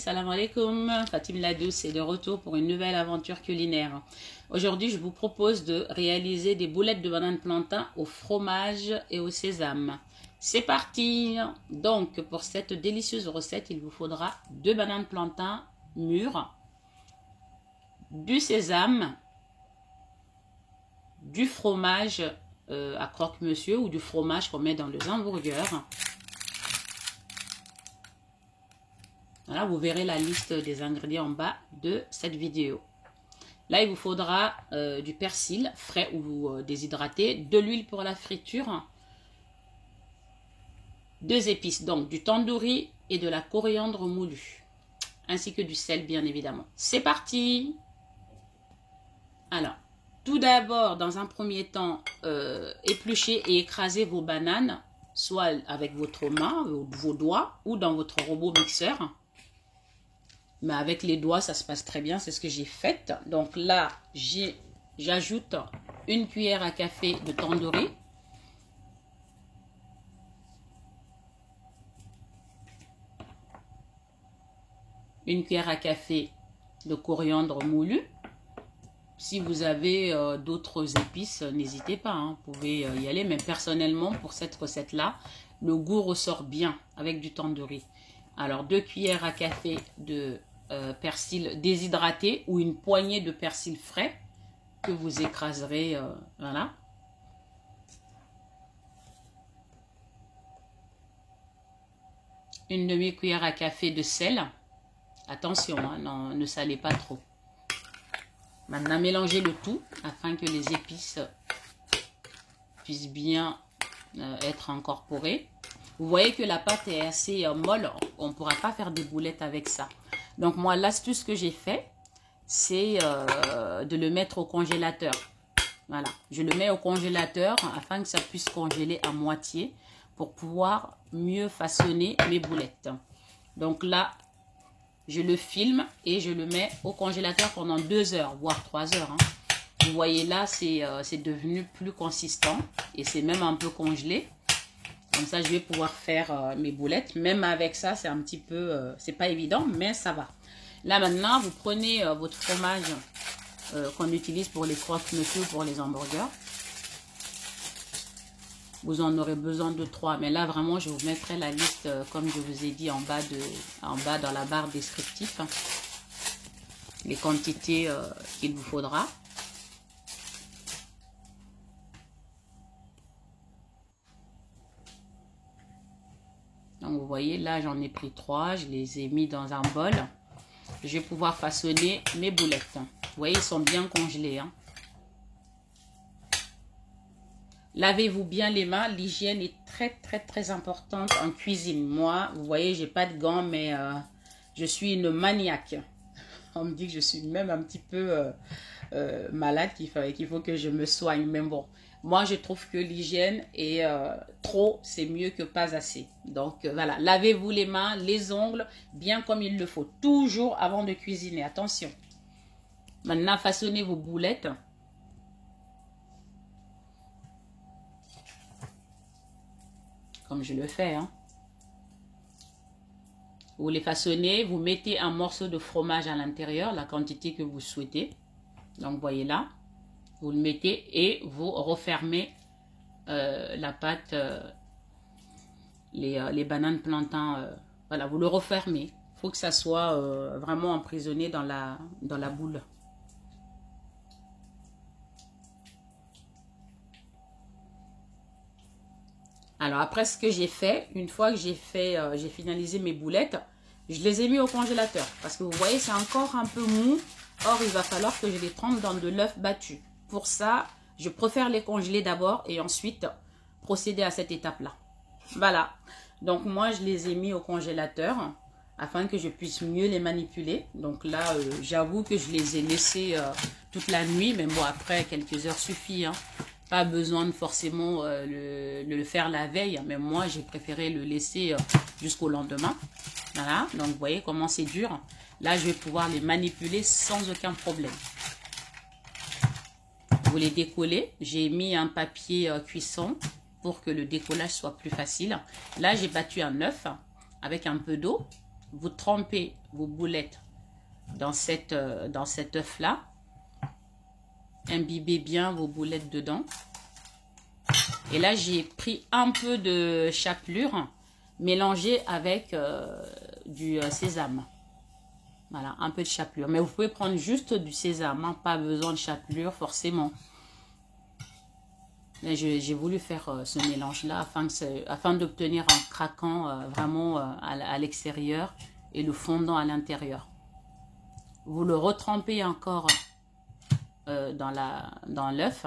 salam alaikum, Fatim la douce est de retour pour une nouvelle aventure culinaire. Aujourd'hui, je vous propose de réaliser des boulettes de banane plantain au fromage et au sésame. C'est parti! Donc, pour cette délicieuse recette, il vous faudra 2 bananes plantain mûres, du sésame, du fromage à croque-monsieur ou du fromage qu'on met dans les hamburgers. Voilà, vous verrez la liste des ingrédients en bas de cette vidéo. Là, il vous faudra du persil frais ou déshydraté, de l'huile pour la friture, 2 épices, donc du tandoori et de la coriandre moulue, ainsi que du sel, bien évidemment. C'est parti! Alors, tout d'abord, dans un premier temps, épluchez et écrasez vos bananes, soit avec votre main, vos doigts, ou dans votre robot mixeur. Mais avec les doigts, ça se passe très bien, c'est ce que j'ai fait. Donc là, j'ajoute 1 cuillère à café de tandoori. Une cuillère à café de coriandre moulu. Si vous avez d'autres épices, n'hésitez pas, hein, vous pouvez y aller. Mais personnellement, pour cette recette-là, le goût ressort bien avec du tandoori. Alors, 2 cuillères à café de persil déshydraté ou une poignée de persil frais que vous écraserez, voilà. Une demi-cuillère à café de sel. Attention, hein, non, ne salez pas trop. Maintenant, mélangez le tout afin que les épices puissent bien être incorporées. Vous voyez que la pâte est assez molle, on ne pourra pas faire des boulettes avec ça. Donc moi, l'astuce que j'ai fait, c'est de le mettre au congélateur. Voilà, je le mets au congélateur afin que ça puisse congeler à moitié pour pouvoir mieux façonner mes boulettes. Donc là, je le filme et je le mets au congélateur pendant 2 heures, voire 3 heures. Hein. Vous voyez là, c'est devenu plus consistant et c'est même un peu congelé. Comme ça, je vais pouvoir faire mes boulettes. Même avec ça, c'est un petit peu... c'est pas évident, mais ça va. Là, maintenant, vous prenez votre fromage qu'on utilise pour les croque-monsieur ou pour les hamburgers. Vous en aurez besoin de 3. Mais là, vraiment, je vous mettrai la liste, comme je vous ai dit, en bas dans la barre descriptive. Hein, les quantités qu'il vous faudra. Donc, vous voyez, là, j'en ai pris 3. Je les ai mis dans un bol. Je vais pouvoir façonner mes boulettes. Vous voyez, ils sont bien congelés. Hein. Lavez-vous bien les mains. L'hygiène est très importante en cuisine. Moi, vous voyez, j'ai pas de gants, mais je suis une maniaque. On me dit que je suis même un petit peu malade, qu'il faut que je me soigne. Mais bon, moi, je trouve que l'hygiène est trop, c'est mieux que pas assez. Donc, voilà, lavez-vous les mains, les ongles, bien comme il le faut. Toujours avant de cuisiner, attention. Maintenant, façonnez vos boulettes. Comme je le fais. Hein. Vous les façonnez, vous mettez un morceau de fromage à l'intérieur, la quantité que vous souhaitez. Donc, voyez là. Vous le mettez et vous refermez la pâte, les bananes plantain. Voilà, vous le refermez. Il faut que ça soit vraiment emprisonné dans la boule. Alors, après ce que j'ai fait, une fois que j'ai finalisé mes boulettes, je les ai mis au congélateur. Parce que vous voyez, c'est encore un peu mou. Or, il va falloir que je les trempe dans de l'œuf battu. Pour ça, je préfère les congeler d'abord et ensuite procéder à cette étape-là. Voilà. Donc, moi, je les ai mis au congélateur afin que je puisse mieux les manipuler. Donc là, j'avoue que je les ai laissés toute la nuit. Mais bon, après, quelques heures suffit. Hein. Pas besoin de forcément le faire la veille. Mais moi, j'ai préféré le laisser jusqu'au lendemain. Voilà. Donc, vous voyez comment c'est dur. Là, je vais pouvoir les manipuler sans aucun problème. Vous les décollez. J'ai mis un papier cuisson pour que le décollage soit plus facile. Là, j'ai battu un œuf avec un peu d'eau. vous trempez vos boulettes dans cet œuf-là. Imbibez bien vos boulettes dedans. Et là, j'ai pris un peu de chapelure mélangé avec du sésame. Voilà, un peu de chapelure. Mais vous pouvez prendre juste du sésame, hein, pas besoin de chapelure forcément. J'ai voulu faire ce mélange-là afin d'obtenir un craquant vraiment à l'extérieur et le fondant à l'intérieur. Vous le retrempez encore dans l'œuf.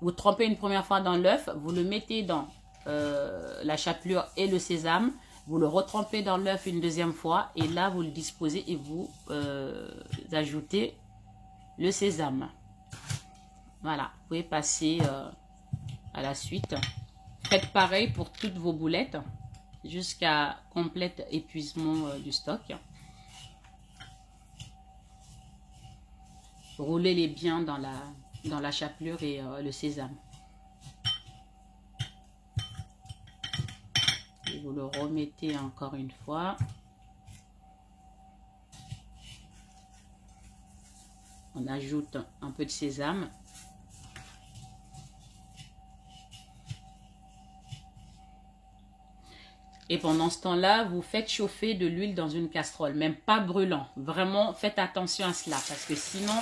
Vous trempez une première fois dans l'œuf, vous le mettez dans la chapelure et le sésame. Vous le retrempez dans l'œuf une deuxième fois et là vous le disposez et vous ajoutez le sésame. Voilà, vous pouvez passer à la suite. Faites pareil pour toutes vos boulettes jusqu'à complète épuisement du stock. Roulez-les bien dans la chapelure et le sésame. Et vous le remettez encore une fois. On ajoute un peu de sésame. Et pendant ce temps-là, vous faites chauffer de l'huile dans une casserole, même pas brûlant. Vraiment, faites attention à cela parce que sinon,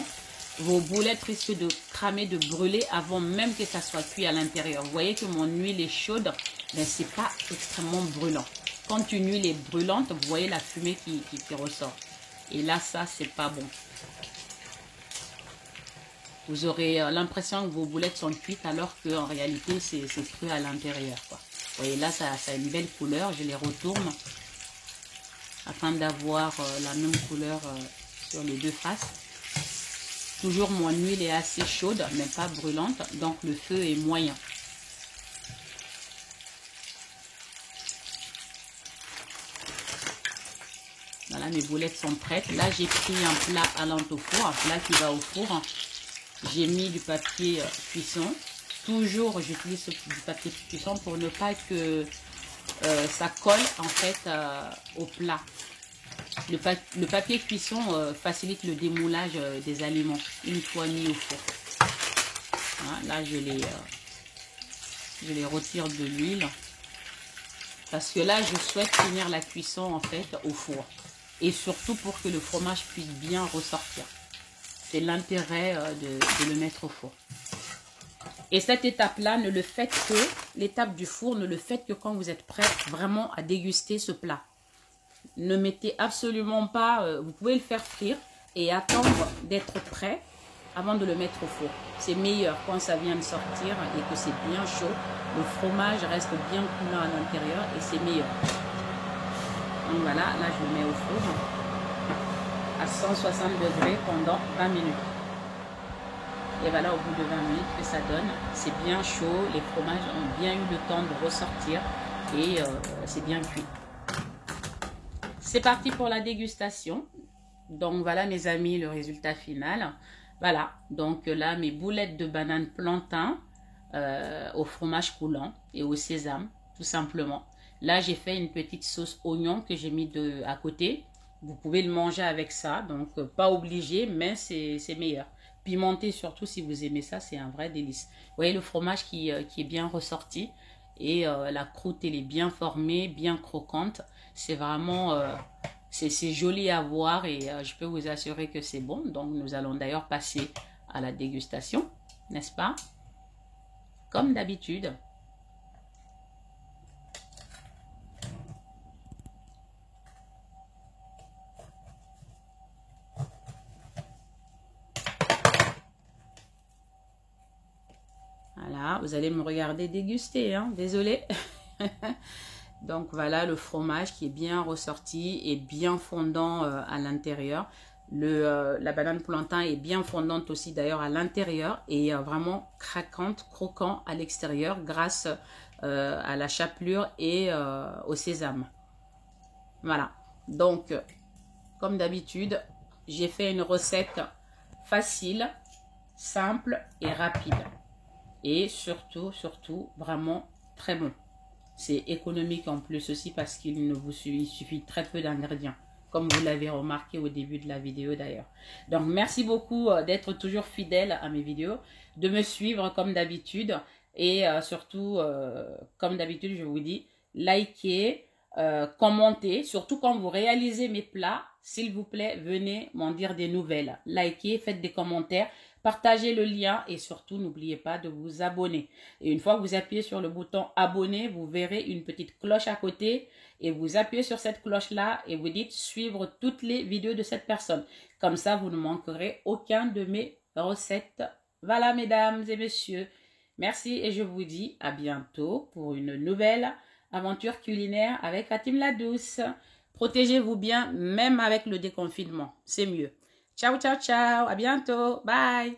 vos boulettes risquent de cramer, de brûler avant même que ça soit cuit à l'intérieur. Vous voyez que mon huile est chaude, mais c'est pas extrêmement brûlant. Quand une huile est brûlante, vous voyez la fumée qui ressort. Et là, ça, c'est pas bon. Vous aurez l'impression que vos boulettes sont cuites alors qu'en réalité, c'est cru à l'intérieur, quoi. Vous voyez là, ça a une belle couleur. Je les retourne afin d'avoir la même couleur sur les deux faces. Toujours mon huile est assez chaude, mais pas brûlante, donc le feu est moyen. Voilà, mes boulettes sont prêtes. Là, j'ai pris un plat allant au four, un plat qui va au four. J'ai mis du papier cuisson. Toujours, j'utilise du papier cuisson pour ne pas que ça colle en fait au plat. Le papier cuisson facilite le démoulage des aliments une fois mis au four. Voilà, là, je les retire de l'huile. Parce que là, je souhaite finir la cuisson en fait au four. Et surtout pour que le fromage puisse bien ressortir. C'est l'intérêt de le mettre au four. Et cette étape-là, ne le faites que, l'étape du four, ne le faites que quand vous êtes prêt vraiment à déguster ce plat. Ne mettez absolument pas, vous pouvez le faire frire et attendre d'être prêt avant de le mettre au four. C'est meilleur quand ça vient de sortir et que c'est bien chaud. Le fromage reste bien coulant à l'intérieur et c'est meilleur. Donc voilà, là je le mets au four à 160 degrés pendant 20 minutes. Et voilà, au bout de 20 minutes que ça donne, c'est bien chaud, les fromages ont bien eu le temps de ressortir et c'est bien cuit. C'est parti pour la dégustation. Donc voilà mes amis, le résultat final. Voilà, donc là mes boulettes de banane plantain au fromage coulant et au sésame, tout simplement. Là j'ai fait une petite sauce oignon que j'ai mis à côté. Vous pouvez le manger avec ça, donc pas obligé, mais c'est meilleur. Pimenté surtout si vous aimez ça, c'est un vrai délice. Vous voyez le fromage qui est bien ressorti et la croûte elle est bien formée, bien croquante. C'est vraiment, c'est joli à voir et je peux vous assurer que c'est bon. Donc nous allons d'ailleurs passer à la dégustation, n'est-ce pas? Comme d'habitude. Voilà, vous allez me regarder déguster, hein, désolé. Donc voilà le fromage qui est bien ressorti et bien fondant à l'intérieur. La banane plantain est bien fondante aussi d'ailleurs à l'intérieur et vraiment craquante, croquant à l'extérieur grâce à la chapelure et au sésame. Voilà, donc comme d'habitude, j'ai fait une recette facile, simple et rapide. Et surtout, vraiment très bon. C'est économique en plus aussi parce qu'il ne vous il suffit très peu d'ingrédients, comme vous l'avez remarqué au début de la vidéo d'ailleurs. Donc merci beaucoup d'être toujours fidèle à mes vidéos, de me suivre comme d'habitude et surtout, comme d'habitude, je vous dis, likez, commentez, surtout quand vous réalisez mes plats, s'il vous plaît, venez m'en dire des nouvelles. Likez, faites des commentaires. Partagez le lien et surtout, n'oubliez pas de vous abonner. Et une fois que vous appuyez sur le bouton abonner, vous verrez une petite cloche à côté et vous appuyez sur cette cloche-là et vous dites suivre toutes les vidéos de cette personne. Comme ça, vous ne manquerez aucun de mes recettes. Voilà, mesdames et messieurs. Merci et je vous dis à bientôt pour une nouvelle aventure culinaire avec la team La Douce. Protégez-vous bien, même avec le déconfinement. C'est mieux. Ciao, ciao, ciao. À bientôt. Bye.